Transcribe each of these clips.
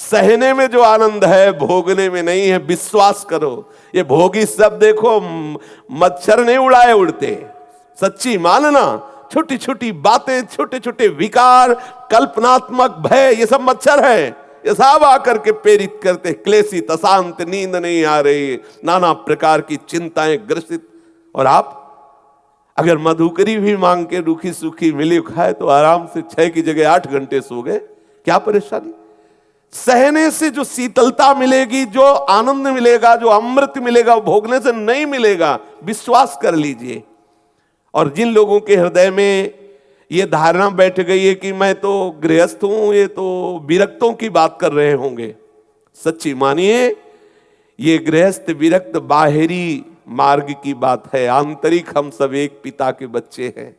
सहने में जो आनंद है भोगने में नहीं है, विश्वास करो। ये भोगी सब देखो, मच्छर नहीं उड़ाए उड़ते, सच्ची मानना। छोटी छोटी बातें, छोटे छोटे विकार, कल्पनात्मक भय, ये सब मच्छर है। ये सब आकर के प्रेरित करते, क्लेशित, अशांत, नींद नहीं आ रही, नाना प्रकार की चिंताएं ग्रसित। और आप अगर मधुकरी भी मांग के रूखी सूखी मिली खाए तो आराम से 6 की जगह 8 घंटे सो गए, क्या परेशानी। सहने से जो शीतलता मिलेगी, जो आनंद मिलेगा, जो अमृत मिलेगा, वो भोगने से नहीं मिलेगा, विश्वास कर लीजिए। और जिन लोगों के हृदय में ये धारणा बैठ गई है कि मैं तो गृहस्थ हूं, ये तो विरक्तों की बात कर रहे होंगे, सच्ची मानिए ये गृहस्थ विरक्त बाहरी मार्ग की बात है। आंतरिक हम सब एक पिता के बच्चे हैं।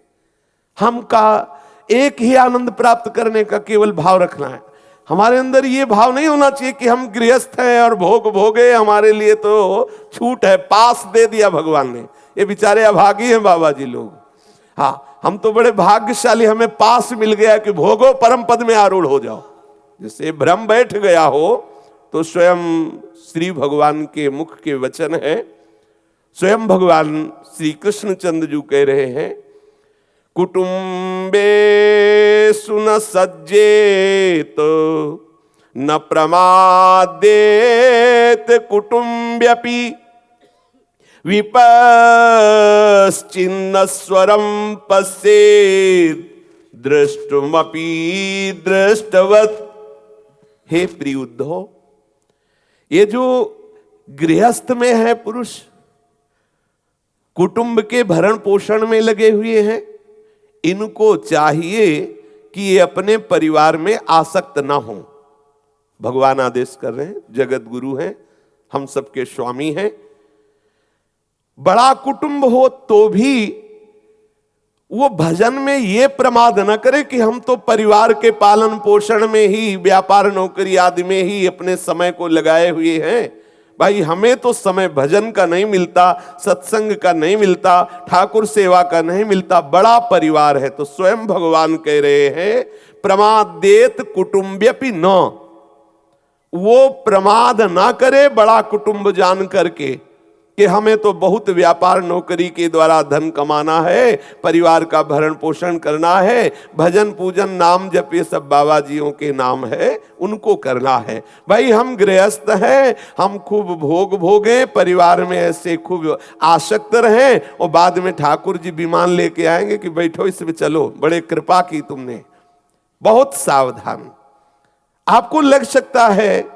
हम का एक ही आनंद प्राप्त करने का केवल भाव रखना है। हमारे अंदर ये भाव नहीं होना चाहिए कि हम गृहस्थ हैं और भोग भोगे, हमारे लिए तो छूट है, पास दे दिया भगवान ने। ये बेचारे अभागी हैं बाबा जी लोग। हाँ, हम तो बड़े भाग्यशाली, हमें पास मिल गया कि भोगो परम पद में आरूढ़ हो जाओ। जैसे भ्रम बैठ गया हो तो स्वयं श्री भगवान के मुख के वचन है, स्वयं भगवान श्री कृष्णचंद्र जी कह रहे हैं, कुटुंबे सुन सज्जेत न प्रमादेत कुटुंब्यपि विपश्चिन्न स्वरम पश्येत दृष्टुमपि दृष्टवत। हे प्रिय उद्धव, ये जो गृहस्थ में है पुरुष, कुटुंब के भरण पोषण में लगे हुए हैं, इनको चाहिए कि ये अपने परिवार में आसक्त ना हो। भगवान आदेश कर रहे हैं, जगत गुरु हैं, हम सबके स्वामी हैं। बड़ा कुटुंब हो तो भी वो भजन में ये प्रमाद न करे कि हम तो परिवार के पालन पोषण में ही, व्यापार नौकरी आदि में ही अपने समय को लगाए हुए हैं। भाई हमें तो समय भजन का नहीं मिलता, सत्संग का नहीं मिलता, ठाकुर सेवा का नहीं मिलता, बड़ा परिवार है। तो स्वयं भगवान कह रहे हैं, प्रमादेत कुटुंब्यपि न, वो प्रमाद ना करे बड़ा कुटुंब जान करके कि हमें तो बहुत व्यापार नौकरी के द्वारा धन कमाना है, परिवार का भरण पोषण करना है, भजन पूजन नाम जप ये सब बाबा जियों के नाम है, उनको करना है। भाई हम गृहस्थ हैं, हम खूब भोग भोगे, परिवार में ऐसे खूब आसक्त रहें और बाद में ठाकुर जी विमान लेके आएंगे कि बैठो इसमें चलो, बड़े कृपा की तुमने। बहुत सावधान। आपको लग सकता है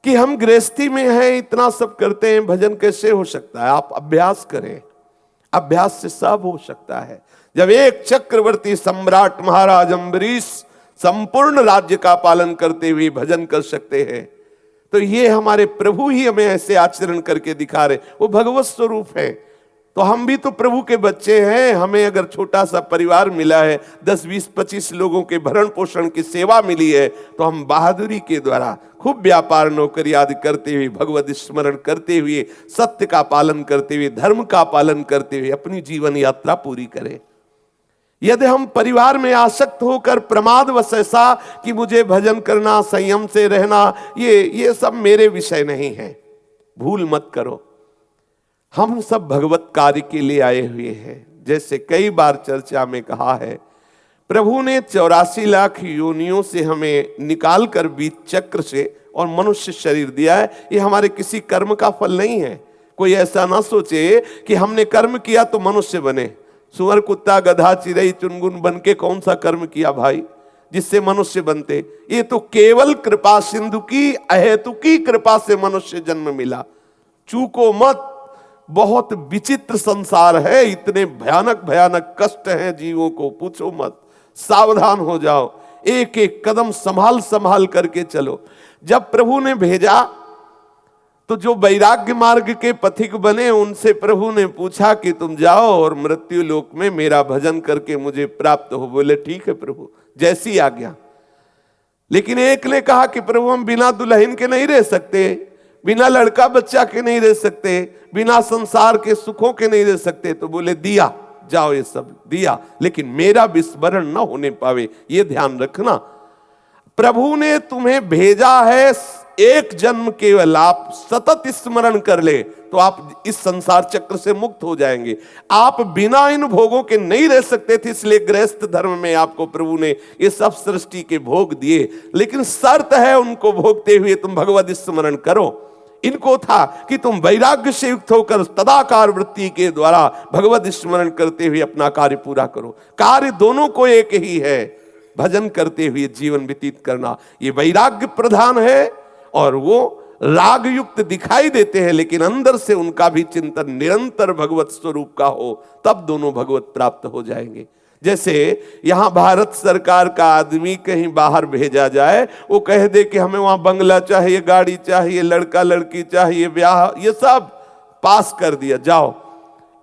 कि हम गृहस्थी में हैं, इतना सब करते हैं, भजन कैसे हो सकता है। आप अभ्यास करें, अभ्यास से सब हो सकता है। जब एक चक्रवर्ती सम्राट महाराज अम्बरीश संपूर्ण राज्य का पालन करते हुए भजन कर सकते हैं, तो ये हमारे प्रभु ही हमें ऐसे आचरण करके दिखा रहे, वो भगवत स्वरूप है। तो हम भी तो प्रभु के बच्चे हैं। हमें अगर छोटा सा परिवार मिला है, 10, 20, 25 लोगों के भरण पोषण की सेवा मिली है, तो हम बहादुरी के द्वारा खूब व्यापार नौकरी आदि करते हुए, भगवत स्मरण करते हुए, सत्य का पालन करते हुए, धर्म का पालन करते हुए अपनी जीवन यात्रा पूरी करें। यदि हम परिवार में आसक्त होकर प्रमादवश ऐसा कि मुझे भजन करना, संयम से रहना, ये सब मेरे विषय नहीं है, भूल मत करो। हम सब भगवत कार्य के लिए आए हुए हैं। जैसे कई बार चर्चा में कहा है, प्रभु ने 84 लाख योनियों से हमें निकाल कर बीच चक्र से और मनुष्य शरीर दिया है। ये हमारे किसी कर्म का फल नहीं है। कोई ऐसा ना सोचे कि हमने कर्म किया तो मनुष्य बने। सुअर, कुत्ता, गधा, चिड़ै, चुनगुन बन के कौन सा कर्म किया भाई जिससे मनुष्य बनते। ये तो केवल कृपा सिंधु की अहेतुकी कृपा से मनुष्य जन्म मिला। चूको मत, बहुत विचित्र संसार है, इतने भयानक भयानक कष्ट हैं जीवों को, पूछो मत। सावधान हो जाओ, एक एक कदम संभाल संभाल करके चलो। जब प्रभु ने भेजा तो जो वैराग्य मार्ग के पथिक बने, उनसे प्रभु ने पूछा कि तुम जाओ और मृत्यु लोक में मेरा भजन करके मुझे प्राप्त हो। बोले ठीक है प्रभु, जैसी आज्ञा। लेकिन एक ने कहा कि प्रभु हम बिना दुल्हन के नहीं रह सकते, बिना लड़का बच्चा के नहीं रह सकते, बिना संसार के सुखों के नहीं रह सकते। तो बोले दिया, जाओ ये सब दिया, लेकिन मेरा विस्मरण न होने पावे, ये ध्यान रखना। प्रभु ने तुम्हें भेजा है एक जन्म केवल, आप सतत स्मरण कर ले तो आप इस संसार चक्र से मुक्त हो जाएंगे। आप बिना इन भोगों के नहीं रह सकते थे, इसलिए गृहस्थ धर्म में आपको प्रभु ने ये सब सृष्टि के भोग दिए, लेकिन शर्त है उनको भोगते हुए तुम भगवत स्मरण करो। इनको था कि तुम वैराग्य से युक्त होकर तदाकार वृत्ति के द्वारा भगवत स्मरण करते हुए अपना कार्य पूरा करो। कार्य दोनों को एक ही है, भजन करते हुए जीवन व्यतीत करना। ये वैराग्य प्रधान है और वो राग युक्त दिखाई देते हैं, लेकिन अंदर से उनका भी चिंतन निरंतर भगवत स्वरूप का हो, तब दोनों भगवत प्राप्त हो जाएंगे। जैसे यहां भारत सरकार का आदमी कहीं बाहर भेजा जाए, वो कह दे कि हमें वहां बंगला चाहिए, गाड़ी चाहिए, लड़का लड़की चाहिए, ब्याह, ये सब पास कर दिया, जाओ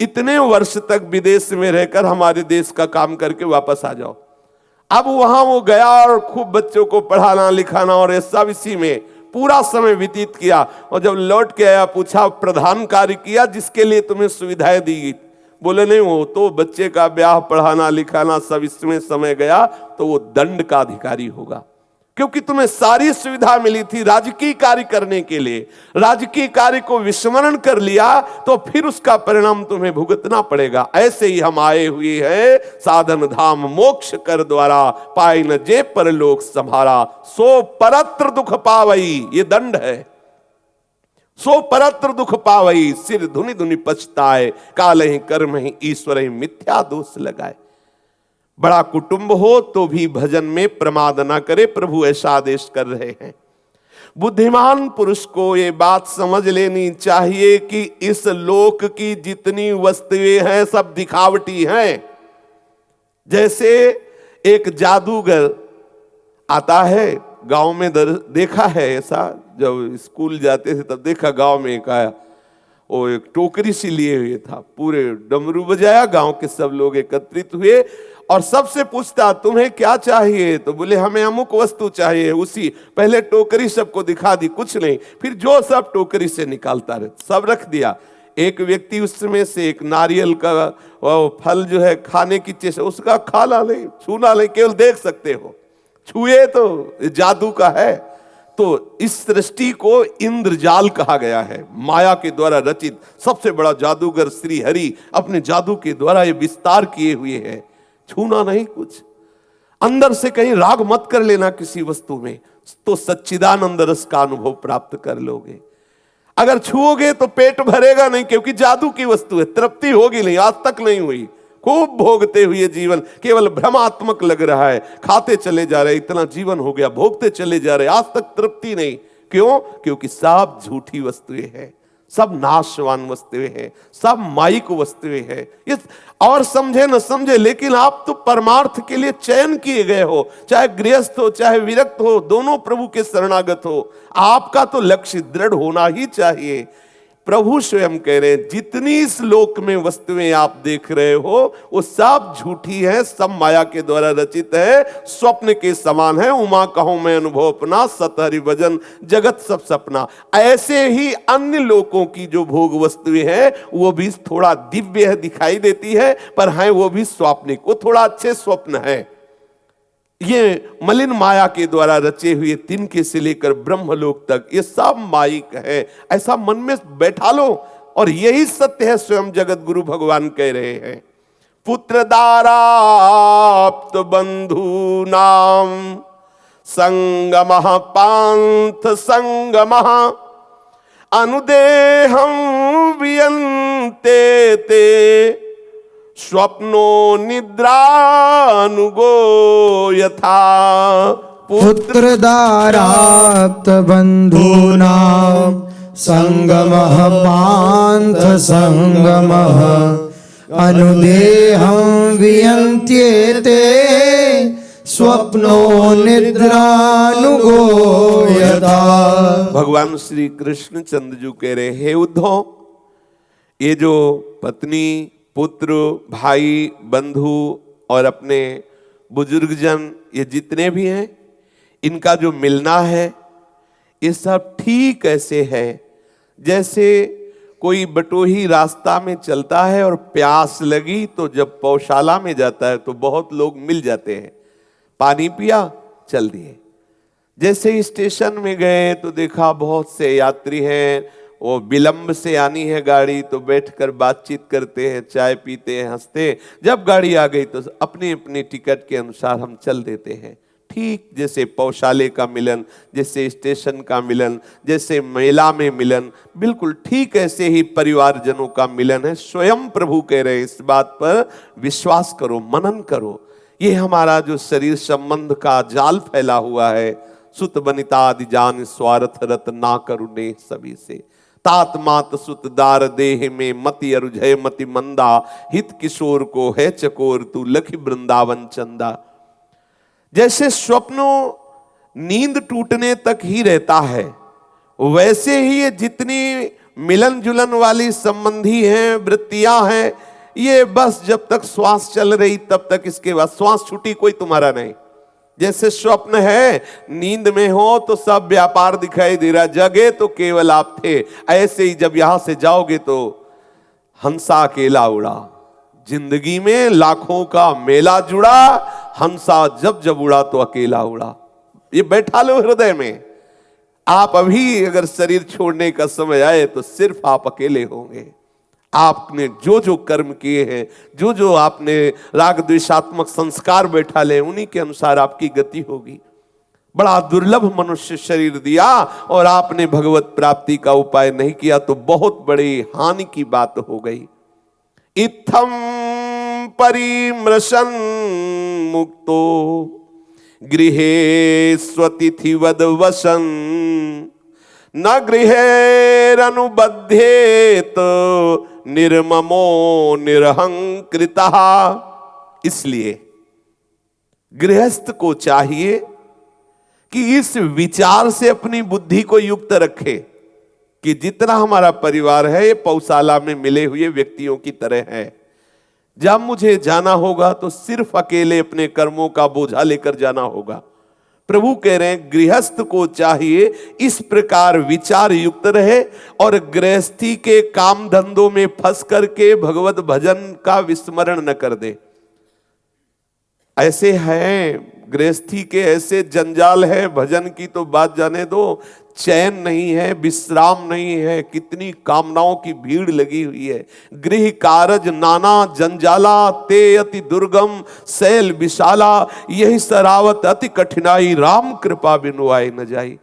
इतने वर्ष तक विदेश में रहकर हमारे देश का काम करके वापस आ जाओ। अब वहां वो गया और खूब बच्चों को पढ़ाना लिखाना और ये सब इसी में पूरा समय व्यतीत किया, और जब लौट के आया पूछा प्रधान कार्य किया जिसके लिए तुम्हें सुविधाएं दी गई? बोले नहीं, वो तो बच्चे का ब्याह पढ़ाना लिखाना सब इसमें समय गया, तो वो दंड का अधिकारी होगा, क्योंकि तुम्हें सारी सुविधा मिली थी राजकीय कार्य करने के लिए। राजकीय कार्य को विस्मरण कर लिया तो फिर उसका परिणाम तुम्हें भुगतना पड़ेगा। ऐसे ही हम आए हुए हैं साधन धाम मोक्ष कर द्वारा, पाई न जे परलोक संभारा, सो परत्र दुख पावई, ये दंड है। सो परत्र दुख पावई, सिर धुनि धुनि पछताए, काल ही कर्म ही ईश्वर ही मिथ्या दोष लगाए। बड़ा कुटुंब हो तो भी भजन में प्रमाद ना करे, प्रभु ऐसा आदेश कर रहे हैं। बुद्धिमान पुरुष को ये बात समझ लेनी चाहिए कि इस लोक की जितनी वस्तुएं हैं सब दिखावटी हैं। जैसे एक जादूगर आता है, गांव में देखा है ऐसा, जब स्कूल जाते थे तब देखा, गांव में एक आया, वो एक टोकरी सी लिए हुए था, पूरे डमरू बजाया, गांव के सब लोग एकत्रित हुए और सबसे पूछता तुम्हें क्या चाहिए? तो बोले हमें अमुक वस्तु चाहिए। उसी पहले टोकरी सबको दिखा दी, कुछ नहीं, फिर जो सब टोकरी से निकालता रहे सब रख दिया। एक व्यक्ति उसमें से एक नारियल का वो फल जो है खाने की चीज, उसका खाना नहीं, छूना नहीं, केवल देख सकते हो, छुए तो जादू का है। तो इस सृष्टि को इंद्रजाल कहा गया है, माया के द्वारा रचित सबसे बड़ा जादूगर श्री हरि अपने जादू के द्वारा ये विस्तार किए हुए हैं। छूना नहीं कुछ, अंदर से कहीं राग मत कर लेना किसी वस्तु में, तो सच्चिदानंद रस का अनुभव प्राप्त कर लोगे। अगर छुओगे तो पेट भरेगा नहीं, क्योंकि जादू की वस्तु है, तृप्ति होगी नहीं, आज तक नहीं हुई। खूब भोगते हुए जीवन केवल भ्रमात्मक लग रहा है, खाते चले जा रहे, इतना जीवन हो गया, भोगते चले जा रहे, आज तक तृप्ति नहीं। क्यों? क्योंकि सब झूठी वस्तुएं हैं, सब नाशवान वस्तुएं हैं, सब माइक वस्तुएं हैं। ये और समझे न समझे, लेकिन आप तो परमार्थ के लिए चयन किए गए हो, चाहे गृहस्थ हो चाहे विरक्त हो, दोनों प्रभु के शरणागत हो। आपका तो लक्ष्य दृढ़ होना ही चाहिए। प्रभु स्वयं कह रहे हैं जितनी इस लोक में वस्तुएं आप देख रहे हो वो सब झूठी है, सब माया के द्वारा रचित है, स्वप्न के समान है। उमा कहूं मैं अनुभव अपना, सतहरि भजन जगत सब सपना। ऐसे ही अन्य लोकों की जो भोग वस्तुएं हैं वो भी थोड़ा दिव्य है, दिखाई देती है, पर है वो भी स्वाप्निक, वो थोड़ा अच्छे स्वप्न है। ये मलिन माया के द्वारा रचे हुए तिनके से लेकर ब्रह्मलोक तक ये सब माइक है, ऐसा मन में बैठा लो। और यही सत्य है, स्वयं जगत गुरु भगवान कह रहे हैं, पुत्र दाराप्त बंधु नाम संगमः पांथ संगमः अनुदेहं वियन्ते ते स्वप्नो निद्रानुगो यथा। पुत्र दाराप्त बंधूनां संगमः पांथ संगमः अनुदेहं वियन्त्येते स्वप्नो निद्रानुगो यथा। भगवान श्री कृष्ण चंद्र जी कह रहे हे उद्धव, ये जो पत्नी पुत्र भाई बंधु और अपने बुजुर्गजन ये जितने भी हैं, इनका जो मिलना है ये सब ठीक ऐसे है जैसे कोई बटोही रास्ता में चलता है और प्यास लगी तो जब पौशाला में जाता है तो बहुत लोग मिल जाते हैं, पानी पिया चल दिए, जैसे ही स्टेशन में गए तो देखा बहुत से यात्री हैं, वो विलंब से आनी है गाड़ी तो बैठकर बातचीत करते हैं, चाय पीते हैं, हंसते। जब गाड़ी आ गई तो अपनी अपनी टिकट के अनुसार हम चल देते हैं। ठीक जैसे पौशाले का मिलन, जैसे स्टेशन का मिलन, जैसे मेला में मिलन, बिल्कुल ठीक ऐसे ही परिवारजनों का मिलन है। स्वयं प्रभु कह रहे हैं इस बात पर विश्वास करो, मनन करो। ये हमारा जो शरीर संबंध का जाल फैला हुआ है, सुत बनिता आदि जान स्वार्थ रत ना करुणे सभी से, तात मात सुत दार देह में मति अरुझय मति मंदा, हित किशोर को है चकोर तू लखी वृंदावन चंदा। जैसे स्वप्नों नींद टूटने तक ही रहता है, वैसे ही ये जितनी मिलन जुलन वाली संबंधी हैं, वृत्तियां हैं, ये बस जब तक श्वास चल रही तब तक, इसके बाद श्वास छूटी कोई तुम्हारा नहीं। जैसे स्वप्न है, नींद में हो तो सब व्यापार दिखाई दे रहा, जगे तो केवल आप थे। ऐसे ही जब यहां से जाओगे तो हंसा अकेला उड़ा, जिंदगी में लाखों का मेला जुड़ा, हंसा जब जब उड़ा तो अकेला उड़ा। ये बैठा लो हृदय में। आप अभी अगर शरीर छोड़ने का समय आए तो सिर्फ आप अकेले होंगे। आपने जो जो कर्म किए हैं, जो जो आपने राग द्वेषात्मक संस्कार बैठा ले, उन्हीं के अनुसार आपकी गति होगी। बड़ा दुर्लभ मनुष्य शरीर दिया और आपने भगवत प्राप्ति का उपाय नहीं किया तो बहुत बड़ी हानि की बात हो गई। इत्थम परिमृशन मुक्तो गृहे स्वतिथिवद वसन, न गृहेरनुबध्येत निर्ममो निरहंकृता। इसलिए गृहस्थ को चाहिए कि इस विचार से अपनी बुद्धि को युक्त रखे कि जितना हमारा परिवार है ये पौशाला में मिले हुए व्यक्तियों की तरह है। जब मुझे जाना होगा तो सिर्फ अकेले अपने कर्मों का बोझा लेकर जाना होगा। प्रभु कह रहे हैं गृहस्थ को चाहिए इस प्रकार विचार युक्त रहे और गृहस्थी के काम धंधों में फंस करके भगवत भजन का विस्मरण न कर दे। ऐसे हैं गृहस्थी के ऐसे जंजाल है, भजन की तो बात जाने दो, चैन नहीं है, विश्राम नहीं है, कितनी कामनाओं की भीड़ लगी हुई है। गृह कारज नाना जंजाला, ते अति दुर्गम शैल विशाला, यही सरावत अति कठिनाई, राम कृपा बिनु आए न जाई।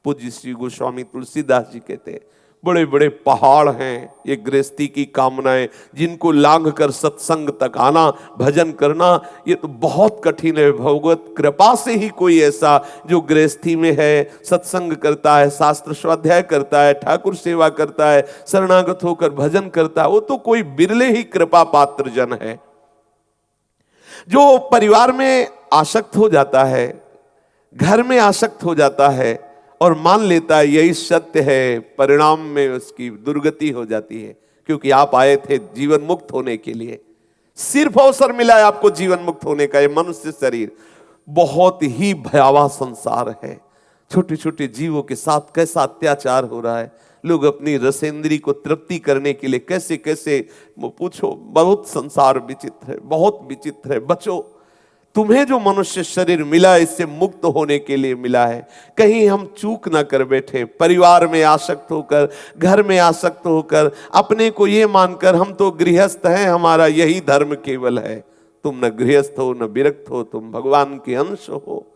पूज्य श्री गोस्वामी तुलसीदास जी कहते हैं बड़े बड़े पहाड़ हैं ये गृहस्थी की कामनाएं, जिनको लांघ कर सत्संग तक आना, भजन करना, ये तो बहुत कठिन है। भगवत कृपा से ही कोई ऐसा जो गृहस्थी में है, सत्संग करता है, शास्त्र स्वाध्याय करता है, ठाकुर सेवा करता है, शरणागत होकर भजन करता है, वो तो कोई बिरले ही कृपा पात्र जन है। जो परिवार में आसक्त हो जाता है, घर में आसक्त हो जाता है और मान लेता है यही सत्य है, परिणाम में उसकी दुर्गति हो जाती है। क्योंकि आप आए थे जीवन मुक्त होने के लिए, सिर्फ अवसर मिला है आपको जीवन मुक्त होने का। ये मनुष्य शरीर बहुत ही भयावह संसार है। छोटे छोटे जीवों के साथ कैसा अत्याचार हो रहा है। लोग अपनी रसेंद्री को तृप्ति करने के लिए कैसे कैसे, पूछो, बहुत संसार विचित्र है, बहुत विचित्र है। बचो, तुम्हें जो मनुष्य शरीर मिला इससे मुक्त होने के लिए मिला है। कहीं हम चूक ना कर बैठे, परिवार में आसक्त होकर, घर में आसक्त होकर, अपने को ये मानकर हम तो गृहस्थ हैं, हमारा यही धर्म केवल है। तुम न गृहस्थ हो न विरक्त हो, तुम भगवान के अंश हो।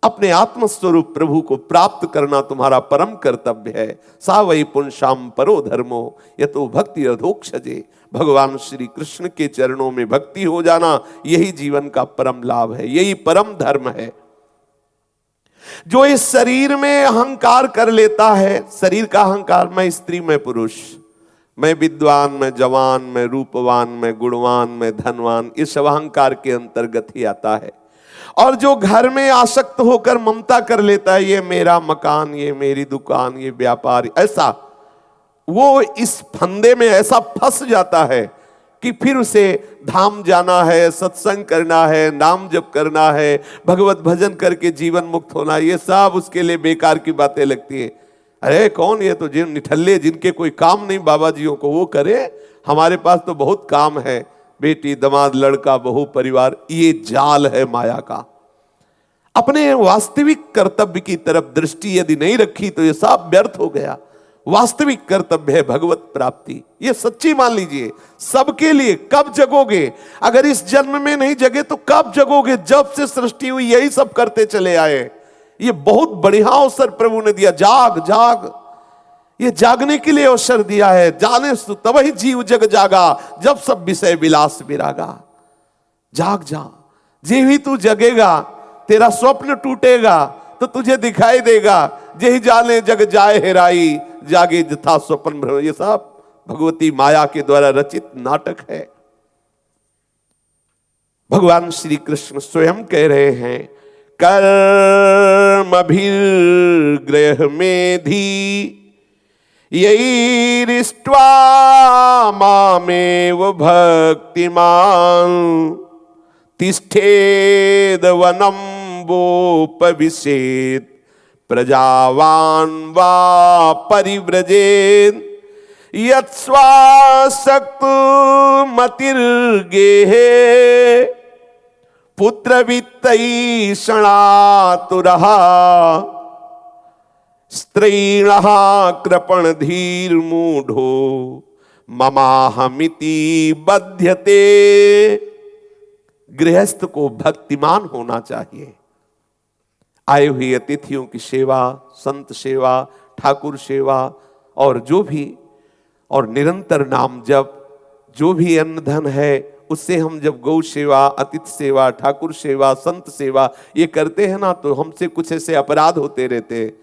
अपने आत्मस्वरूप प्रभु को प्राप्त करना तुम्हारा परम कर्तव्य है। सा वही पुंसाम परो धर्मो यतो भक्ति अधोक्षजे। भगवान श्री कृष्ण के चरणों में भक्ति हो जाना यही जीवन का परम लाभ है, यही परम धर्म है। जो इस शरीर में अहंकार कर लेता है, शरीर का अहंकार, मैं स्त्री मैं पुरुष, मैं विद्वान मैं जवान, मैं रूपवान मैं गुणवान, मैं धनवान, इस अहंकार के अंतर्गत ही आता है। और जो घर में आसक्त होकर ममता कर लेता है, ये मेरा मकान, ये मेरी दुकान, ये व्यापार, ऐसा, वो इस फंदे में ऐसा फंस जाता है कि फिर उसे धाम जाना है, सत्संग करना है, नाम जप करना है, भगवत भजन करके जीवन मुक्त होना, ये सब उसके लिए बेकार की बातें लगती है। अरे कौन, ये तो जिन निठल्ले जिनके कोई काम नहीं बाबा जियों को, वो करे, हमारे पास तो बहुत काम है। बेटी, दामाद, लड़का, बहू, परिवार, ये जाल है माया का। अपने वास्तविक कर्तव्य की तरफ दृष्टि यदि नहीं रखी तो ये सब व्यर्थ हो गया। वास्तविक कर्तव्य है भगवत प्राप्ति, ये सच्ची मान लीजिए सबके लिए। कब जगोगे? अगर इस जन्म में नहीं जगे तो कब जगोगे? जब से सृष्टि हुई यही सब करते चले आए। ये बहुत बढ़िया अवसर प्रभु ने दिया। जाग जाग, ये जागने के लिए अवसर दिया है। जाने तब ही जीव जग जागा, जब सब विषय विलास विरागा। जाग जा, जे ही तू जगेगा तेरा स्वप्न टूटेगा तो तुझे दिखाई देगा। जे ही जाने जग जाए हेराई, जागे जथा स्वप्न भ्रम। ये सब भगवती माया के द्वारा रचित नाटक है। भगवान श्री कृष्ण स्वयं कह रहे हैं, कर्मभिर्ग्रह मेधि यैरिष्ट्वा मामेव भक्तिमान् तिष्ठेद वनं वोपविशेत् प्रजावान् वा परिव्रजेत् यत्स्वासक्तो मतिर्गेहे पुत्रवित्तैषणातुरः स्त्रीणः कृपणधीर्मूढो ममाहमिति बध्यते। गृहस्थ को भक्तिमान होना चाहिए। आए हुए अतिथियों की सेवा, संत सेवा, ठाकुर सेवा और जो भी, और निरंतर नाम जप, जो भी अन्न धन है उससे हम जब गौ सेवा, अतिथि सेवा, ठाकुर सेवा, संत सेवा ये करते हैं ना, तो हमसे कुछ ऐसे अपराध होते रहते हैं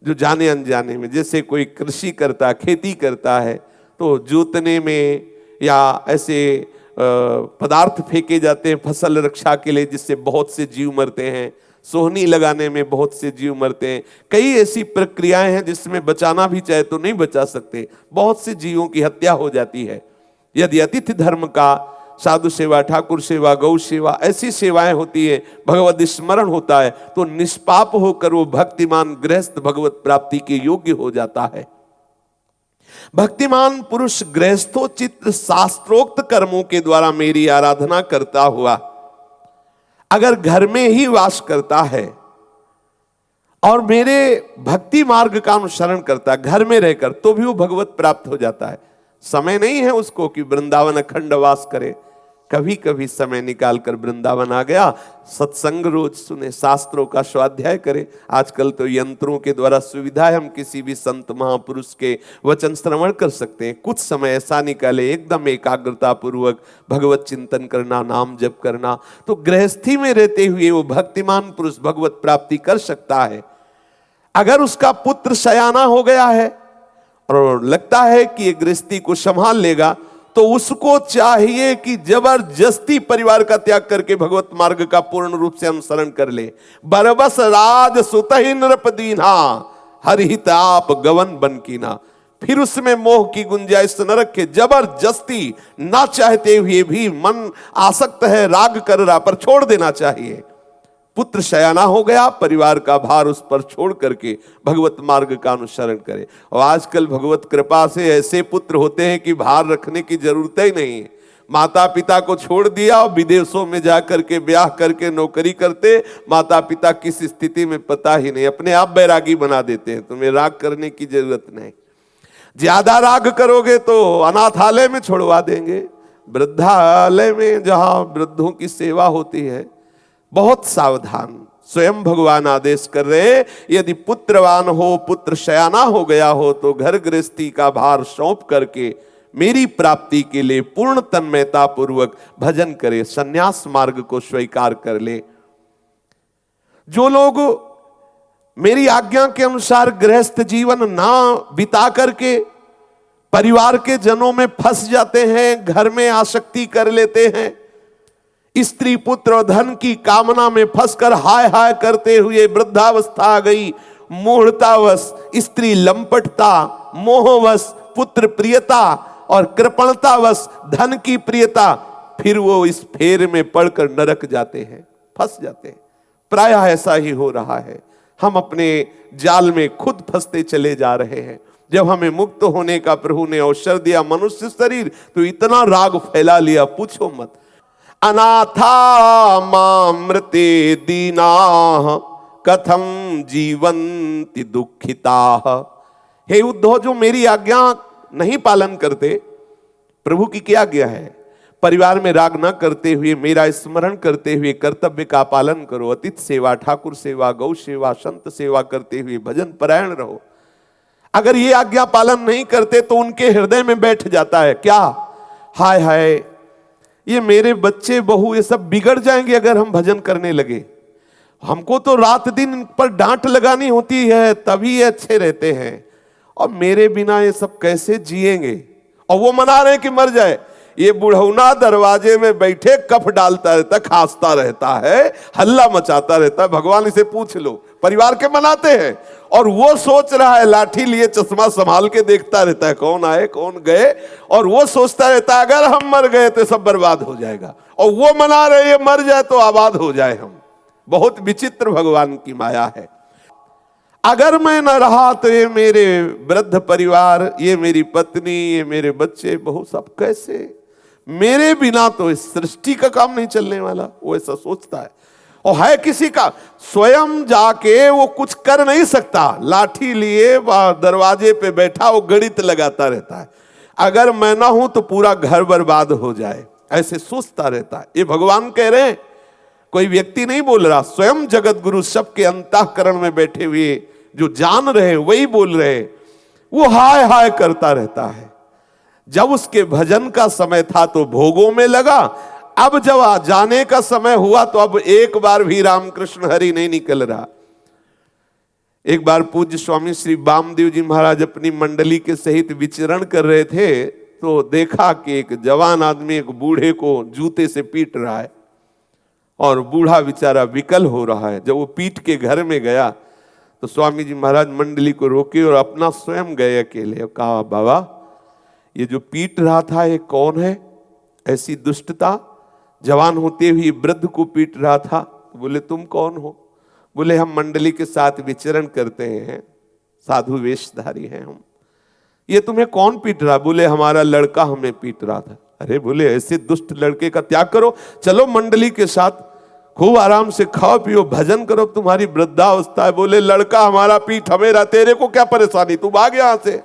जो जाने अनजाने में। जैसे कोई कृषि करता, खेती करता है तो जोतने में या ऐसे पदार्थ फेंके जाते हैं फसल रक्षा के लिए, जिससे बहुत से जीव मरते हैं। सोहनी लगाने में बहुत से जीव मरते हैं। कई ऐसी प्रक्रियाएं हैं जिसमें बचाना भी चाहे तो नहीं बचा सकते। बहुत से जीवों की हत्या हो जाती है। यदि अतिथि धर्म का, साधु सेवा, ठाकुर सेवा, गौ सेवा, ऐसी सेवाएं होती है, भगवत स्मरण होता है, तो निष्पाप होकर वो भक्तिमान गृहस्थ भगवत प्राप्ति के योग्य हो जाता है। भक्तिमान पुरुष गृहस्थोचित शास्त्रोक्त कर्मों के द्वारा मेरी आराधना करता हुआ अगर घर में ही वास करता है और मेरे भक्ति मार्ग का अनुसरण करता है घर में रहकर, तो भी वो भगवत प्राप्त हो जाता है। समय नहीं है उसको कि वृंदावन अखंड वास करे। कभी कभी समय निकालकर वृंदावन आ गया, सत्संग रोज सुने, शास्त्रों का स्वाध्याय करे। आजकल तो यंत्रों के द्वारा सुविधा है, हम किसी भी संत महापुरुष के वचन श्रवण कर सकते हैं। कुछ समय ऐसा निकाले, एकदम एकाग्रता पूर्वक भगवत चिंतन करना, नाम जप करना, तो गृहस्थी में रहते हुए वो भक्तिमान पुरुष भगवत प्राप्ति कर सकता है। अगर उसका पुत्र सयाना हो गया है और लगता है कि ये गृहस्थी को संभाल लेगा, तो उसको चाहिए कि जबरदस्ती परिवार का त्याग करके भगवत मार्ग का पूर्ण रूप से अनुसरण कर ले। बरबस राज सुतहि नृप दीन्हा, हरिहित आप गवन बन कीना। फिर उसमें मोह की गुंजाइश न रखे। जबरदस्ती ना चाहते हुए भी मन आसक्त है, राग कर रहा, पर छोड़ देना चाहिए। पुत्र शयाना हो गया, परिवार का भार उस पर छोड़ करके भगवत मार्ग का अनुसरण करे। और आजकल भगवत कृपा से ऐसे पुत्र होते हैं कि भार रखने की जरूरत ही नहीं है। माता पिता को छोड़ दिया और विदेशों में जाकर के ब्याह करके नौकरी करते, माता पिता किस स्थिति में पता ही नहीं, अपने आप बैरागी बना देते हैं। तुम्हें राग करने की जरूरत नहीं। ज्यादा राग करोगे तो अनाथालय में छोड़वा देंगे, वृद्धालय में जहां वृद्धों की सेवा होती है। बहुत सावधान। स्वयं भगवान आदेश कर रहे, यदि पुत्रवान हो, पुत्र शयाना हो गया हो, तो घर गृहस्थी का भार सौंप करके मेरी प्राप्ति के लिए पूर्ण तन्मयता पूर्वक भजन करे, संन्यास मार्ग को स्वीकार कर ले। जो लोग मेरी आज्ञा के अनुसार गृहस्थ जीवन ना बिता करके परिवार के जनों में फंस जाते हैं, घर में आसक्ति कर लेते हैं, स्त्री पुत्र और धन की कामना में फंसकर हाय हाय करते हुए वृद्धावस्था आ गई, मूढ़तावश, स्त्री लंपटता, मोहवश, पुत्र प्रियता और कृपणतावश धन की प्रियता, फिर वो इस फेर में पड़कर नरक जाते हैं, फंस जाते हैं। प्रायः ऐसा ही हो रहा है। हम अपने जाल में खुद फंसते चले जा रहे हैं। जब हमें मुक्त होने का प्रभु ने अवसर दिया, मनुष्य शरीर, तो इतना राग फैला लिया, पूछो मत। अनाथा मामृते दीना कथम जीवन्ति दुखिता। हे उद्धव, जो मेरी आज्ञा नहीं पालन करते, प्रभु की क्या आज्ञा है? परिवार में राग न करते हुए, मेरा स्मरण करते हुए कर्तव्य का पालन करो, अतिथि सेवा, ठाकुर सेवा, गौ सेवा, संत सेवा करते हुए भजन परायण रहो। अगर ये आज्ञा पालन नहीं करते तो उनके हृदय में बैठ जाता है क्या? हाय हाय, ये मेरे बच्चे बहू ये सब बिगड़ जाएंगे अगर हम भजन करने लगे। हमको तो रात दिन इन पर डांट लगानी होती है तभी ये अच्छे रहते हैं, और मेरे बिना ये सब कैसे जिएंगे? और वो मना रहे कि मर जाए। ये बुढ़ौना दरवाजे में बैठे कफ डालता रहता, खांसता रहता है, हल्ला मचाता रहता है। भगवान इसे पूछ लो, परिवार के मनाते हैं और वो सोच रहा है, लाठी लिए चश्मा संभाल के देखता रहता है कौन आए कौन गए, और वो सोचता रहता है अगर हम मर गए तो सब बर्बाद हो जाएगा, और वो मना रहे ये मर जाए तो आबाद हो जाए हम। बहुत विचित्र भगवान की माया है। अगर मैं न रहा तो ये मेरे वृद्ध परिवार, ये मेरी पत्नी, ये मेरे बच्चे बहू सब कैसे, मेरे बिना तो इस सृष्टि का काम नहीं चलने वाला। वो ऐसा सोचता है, और है किसी का, स्वयं जाके वो कुछ कर नहीं सकता, लाठी लिए दरवाजे पे बैठा वो गणित लगाता रहता है, अगर मैं ना हूं तो पूरा घर बर्बाद हो जाए, ऐसे सोचता रहता है। ये भगवान कह रहे हैं, कोई व्यक्ति नहीं बोल रहा, स्वयं जगत गुरु सबके अंतःकरण में बैठे हुए जो जान रहे हैं वही बोल रहे हैं। वो हाय हाय करता रहता है। जब उसके भजन का समय था तो भोगों में लगा, अब जब जाने का समय हुआ तो अब एक बार भी रामकृष्ण हरि नहीं निकल रहा। एक बार पूज्य स्वामी श्री वामदेव जी महाराज अपनी मंडली के सहित विचरण कर रहे थे, तो देखा कि एक जवान आदमी एक बूढ़े को जूते से पीट रहा है, और बूढ़ा बेचारा विकल हो रहा है। जब वो पीट के घर में गया तो स्वामी जी महाराज मंडली को रोके और अपना स्वयं गए अकेले, और कहा बाबा ये जो पीट रहा था ये कौन है? ऐसी दुष्टता, जवान होते हुए वृद्ध को पीट रहा था। बोले तुम कौन हो? बोले हम मंडली के साथ विचरण करते हैं, साधु वेशधारी हैं हम। ये तुम्हें कौन पीट रहा? बोले हमारा लड़का हमें पीट रहा था। अरे बोले ऐसे दुष्ट लड़के का त्याग करो, चलो मंडली के साथ खूब आराम से खाओ पियो भजन करो, तुम्हारी वृद्धावस्था है। बोले लड़का हमारा पीठ हमें, तेरे को क्या परेशानी, तू भाग यहां से।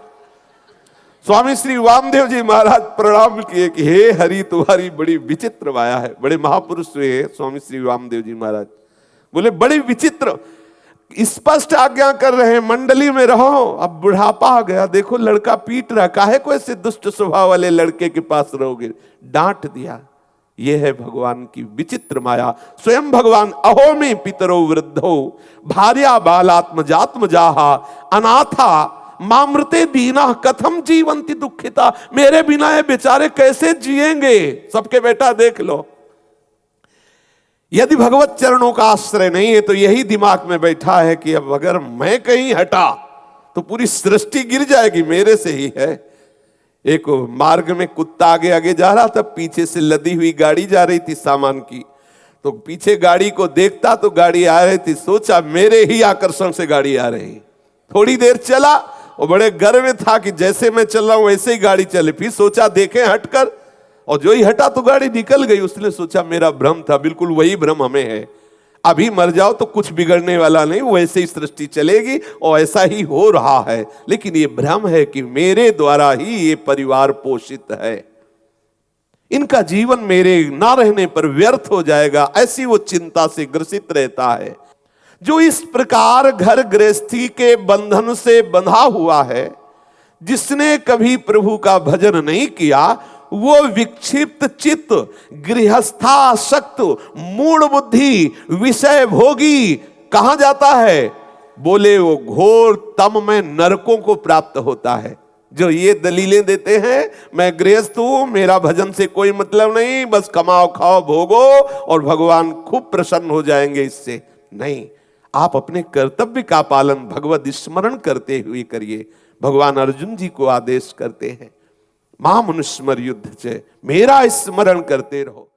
स्वामी श्री वामदेव जी महाराज प्रणाम किए कि हे हरि तुम्हारी बड़ी विचित्र माया है। बड़े महापुरुष हुए स्वामी श्री वामदेव जी महाराज। बोले बड़ी विचित्र, स्पष्ट आज्ञा कर रहे हैं मंडली में रहो, अब बुढ़ापा आ गया, देखो लड़का पीट रहा, काहे को ऐसे दुष्ट स्वभाव वाले लड़के के पास रहोगे? डांट दिया। यह है भगवान की विचित्र माया। स्वयं भगवान अहो में पितरो वृद्धो भार्या बालात्मजात्मजाहा अनाथा मामृते दीना कथम जीवंती दुखिता। मेरे बिना ये बेचारे कैसे जिएंगे? सबके बेटा देख लो, यदि भगवत चरणों का आश्रय नहीं है तो यही दिमाग में बैठा है कि अब अगर मैं कहीं हटा तो पूरी सृष्टि गिर जाएगी, मेरे से ही है। एक मार्ग में कुत्ता आगे आगे जा रहा था, पीछे से लदी हुई गाड़ी जा रही थी सामान की, तो पीछे गाड़ी को देखता तो गाड़ी आ रही थी, सोचा मेरे ही आकर्षण से गाड़ी आ रही। थोड़ी देर चला और बड़े गर्व में था कि जैसे मैं चल रहा हूं वैसे ही गाड़ी चले। फिर सोचा देखें हटकर, और जो ही हटा तो गाड़ी निकल गई। उसने सोचा मेरा भ्रम था, बिल्कुल वही भ्रम हमें है, अभी मर जाओ तो कुछ बिगड़ने वाला नहीं, वैसे ही सृष्टि चलेगी और ऐसा ही हो रहा है। लेकिन ये भ्रम है कि मेरे द्वारा ही ये परिवार पोषित है, इनका जीवन मेरे ना रहने पर व्यर्थ हो जाएगा, ऐसी वो चिंता से ग्रसित रहता है। जो इस प्रकार घर गृहस्थी के बंधन से बंधा हुआ है, जिसने कभी प्रभु का भजन नहीं किया, वो विक्षिप्त चित्त, गृहस्थासक्त, मूढ़ बुद्धि, विषय भोगी कहां जाता है? बोले वो घोर तम में नरकों को प्राप्त होता है। जो ये दलीलें देते हैं मैं गृहस्थ हूं, मेरा भजन से कोई मतलब नहीं, बस कमाओ खाओ भोगो और भगवान खूब प्रसन्न हो जाएंगे इससे, नहीं। आप अपने कर्तव्य का पालन भगवत स्मरण करते हुए करिए। भगवान अर्जुन जी को आदेश करते हैं, मां मनुस्मर युद्ध से, मेरा स्मरण करते रहो।